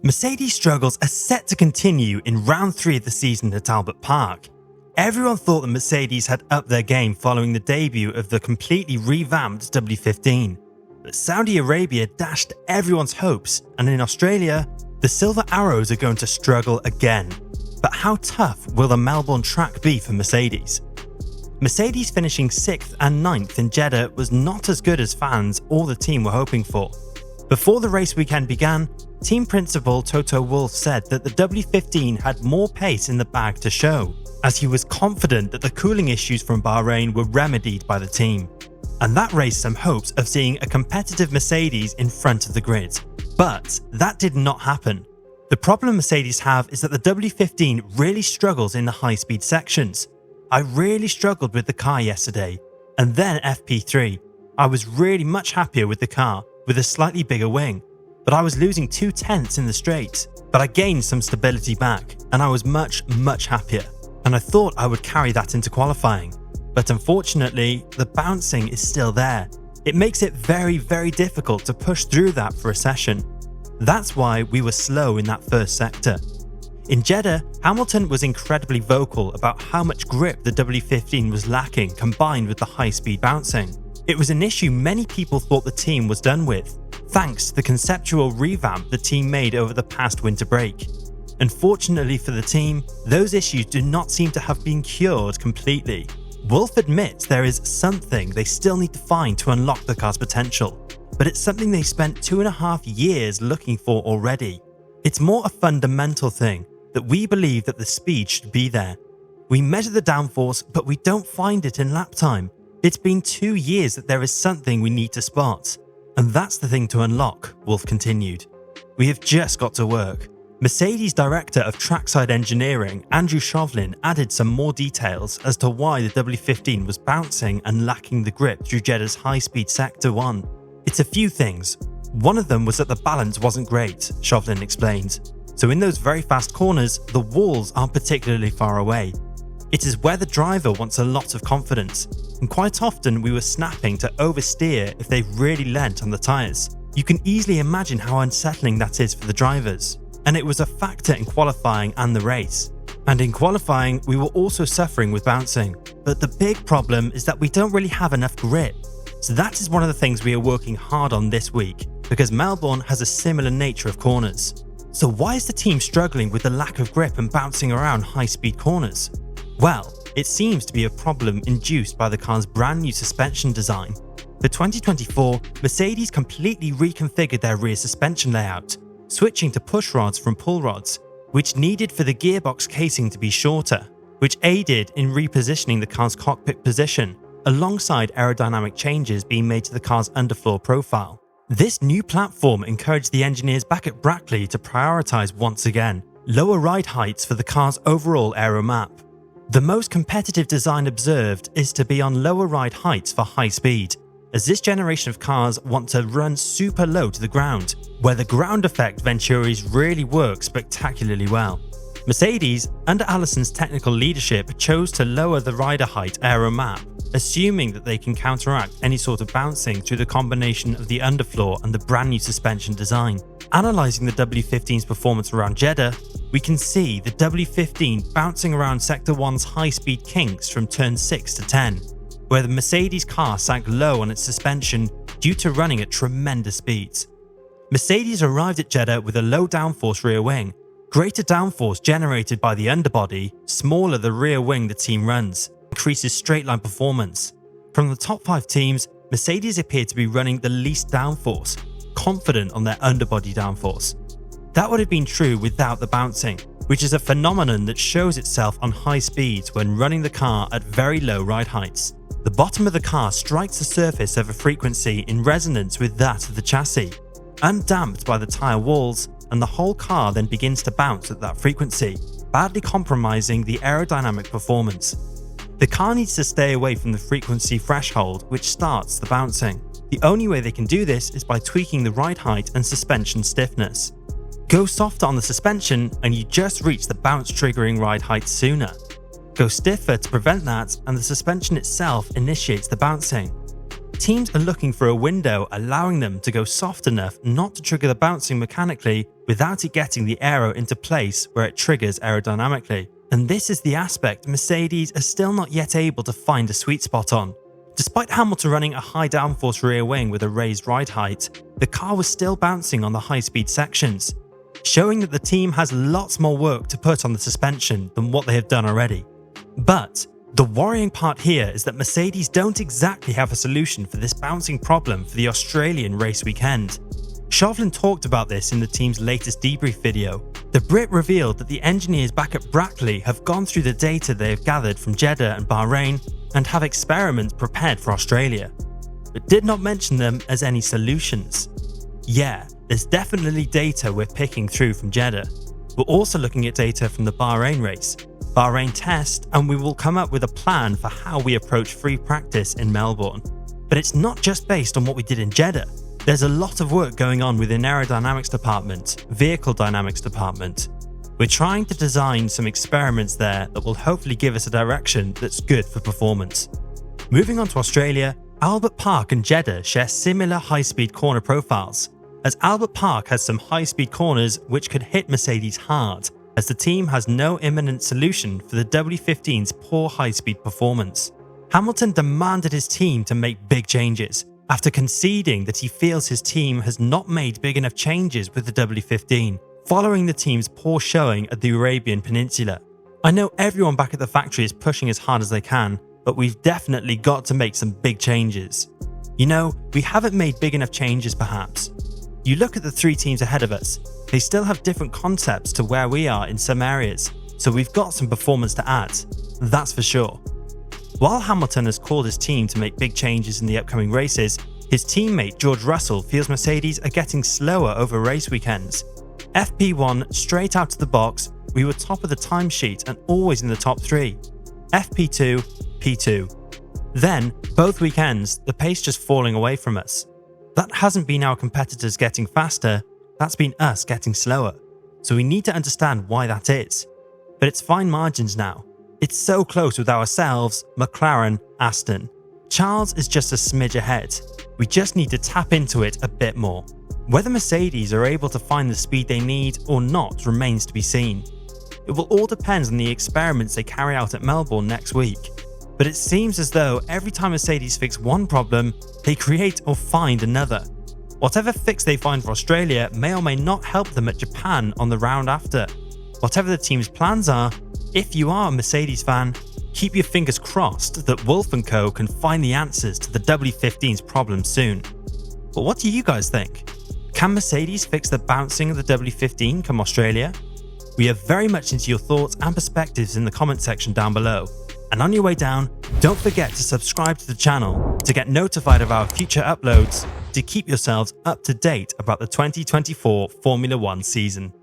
Mercedes' struggles are set to continue in round 3 of the season at Albert Park. Everyone thought that Mercedes had upped their game following the debut of the completely revamped W15. But Saudi Arabia dashed everyone's hopes, and in Australia, the Silver Arrows are going to struggle again. But how tough will the Melbourne track be for Mercedes? Mercedes finishing 6th and 9th in Jeddah was not as good as fans or the team were hoping for. Before the race weekend began, team principal Toto Wolff said that the W15 had more pace in the bag to show, as he was confident that the cooling issues from Bahrain were remedied by the team. And that raised some hopes of seeing a competitive Mercedes in front of the grid. But that did not happen. The problem Mercedes have is that the W15 really struggles in the high-speed sections. I really struggled with the car yesterday, and then FP3. I was really much happier with the car, with a slightly bigger wing, but I was losing 2/10 in the straights, but I gained some stability back, and I was much happier, and I thought I would carry that into qualifying. But unfortunately, the bouncing is still there. It makes it very difficult to push through that for a session. That's why we were slow in that first sector. In Jeddah, Hamilton was incredibly vocal about how much grip the W15 was lacking combined with the high-speed bouncing. It was an issue many people thought the team was done with, thanks to the conceptual revamp the team made over the past winter break. Unfortunately for the team, those issues do not seem to have been cured completely. Wolff admits there is something they still need to find to unlock the car's potential, but it's something they spent 2.5 years looking for already. It's more a fundamental thing, that we believe that the speed should be there. We measure the downforce, but we don't find it in lap time. It's been 2 years that there is something we need to spot. And that's the thing to unlock, Wolff continued. We have just got to work. Mercedes Director of Trackside Engineering, Andrew Shovlin, added some more details as to why the W15 was bouncing and lacking the grip through Jeddah's high-speed Sector 1. It's a few things. One of them was that the balance wasn't great, Shovlin explained. So in those very fast corners, the walls aren't particularly far away. It is where the driver wants a lot of confidence, and quite often we were snapping to oversteer if they really leant on the tyres. You can easily imagine how unsettling that is for the drivers, and it was a factor in qualifying and the race. And in qualifying, we were also suffering with bouncing. But the big problem is that we don't really have enough grip. So that is one of the things we are working hard on this week, because Melbourne has a similar nature of corners. So why is the team struggling with the lack of grip and bouncing around high-speed corners? Well, it seems to be a problem induced by the car's brand new suspension design. For 2024, Mercedes completely reconfigured their rear suspension layout, switching to push rods from pull rods, which needed for the gearbox casing to be shorter, which aided in repositioning the car's cockpit position, alongside aerodynamic changes being made to the car's underfloor profile. This new platform encouraged the engineers back at Brackley to prioritise once again lower ride heights for the car's overall aero map. The most competitive design observed is to be on lower ride heights for high speed, as this generation of cars want to run super low to the ground, where the ground effect Venturis really work spectacularly well. Mercedes, under Allison's technical leadership, chose to lower the rider height aero map, assuming that they can counteract any sort of bouncing through the combination of the underfloor and the brand new suspension design. Analysing the W15's performance around Jeddah, we can see the W15 bouncing around Sector 1's high-speed kinks from turn 6 to 10, where the Mercedes car sank low on its suspension due to running at tremendous speeds. Mercedes arrived at Jeddah with a low downforce rear wing, greater downforce generated by the underbody, smaller the rear wing the team runs, increases straight-line performance. From the top 5 teams, Mercedes appeared to be running the least downforce, confident on their underbody downforce. That would have been true without the bouncing, which is a phenomenon that shows itself on high speeds when running the car at very low ride heights. The bottom of the car strikes the surface of a frequency in resonance with that of the chassis, undamped by the tyre walls, and the whole car then begins to bounce at that frequency, badly compromising the aerodynamic performance. The car needs to stay away from the frequency threshold which starts the bouncing. The only way they can do this is by tweaking the ride height and suspension stiffness. Go softer on the suspension and you just reach the bounce triggering ride height sooner. Go stiffer to prevent that and the suspension itself initiates the bouncing. teams are looking for a window allowing them to go soft enough not to trigger the bouncing mechanically without it getting the aero into place where it triggers aerodynamically. And this is the aspect Mercedes are still not yet able to find a sweet spot on. Despite Hamilton running a high downforce rear wing with a raised ride height, the car was still bouncing on the high-speed sections, showing that the team has lots more work to put on the suspension than what they have done already. But the worrying part here is that Mercedes don't exactly have a solution for this bouncing problem for the Australian race weekend. Chauvelin talked about this in the team's latest debrief video. The Brit revealed that the engineers back at Brackley have gone through the data they have gathered from Jeddah and Bahrain and have experiments prepared for Australia, but did not mention them as any solutions. Yeah, there's definitely data we're picking through from Jeddah. We're also looking at data from the Bahrain race, Bahrain test, and we will come up with a plan for how we approach free practice in Melbourne. But it's not just based on what we did in Jeddah. There's a lot of work going on within aerodynamics department, vehicle dynamics department. We're trying to design some experiments there that will hopefully give us a direction that's good for performance. Moving on to Australia, Albert Park and Jeddah share similar high-speed corner profiles, as Albert Park has some high-speed corners which could hit Mercedes hard, as the team has no imminent solution for the W15's poor high-speed performance. Hamilton demanded his team to make big changes, after conceding that he feels his team has not made big enough changes with the W15, following the team's poor showing at the Arabian Peninsula. I know everyone back at the factory is pushing as hard as they can, but we've definitely got to make some big changes. You know, we haven't made big enough changes perhaps. You look at the three teams ahead of us, they still have different concepts to where we are in some areas, so we've got some performance to add, that's for sure. While Hamilton has called his team to make big changes in the upcoming races, his teammate George Russell feels Mercedes are getting slower over race weekends. FP1 straight out of the box, we were top of the timesheet and always in the top 3. FP2, P2. Then, both weekends, the pace just falling away from us. That hasn't been our competitors getting faster, that's been us getting slower. So we need to understand why that is. But it's fine margins now. It's so close with ourselves, McLaren, Aston. Charles is just a smidge ahead. We just need to tap into it a bit more. Whether Mercedes are able to find the speed they need or not remains to be seen. It will all depend on the experiments they carry out at Melbourne next week. But it seems as though every time Mercedes fix one problem, they create or find another. Whatever fix they find for Australia may or may not help them at Japan on the round after. Whatever the team's plans are, if you are a Mercedes fan, keep your fingers crossed that Wolf & Co can find the answers to the W15's problem soon. But what do you guys think? Can Mercedes fix the bouncing of the W15 come Australia? We are very much into your thoughts and perspectives in the comment section down below. And on your way down, don't forget to subscribe to the channel to get notified of our future uploads to keep yourselves up to date about the 2024 Formula 1 season.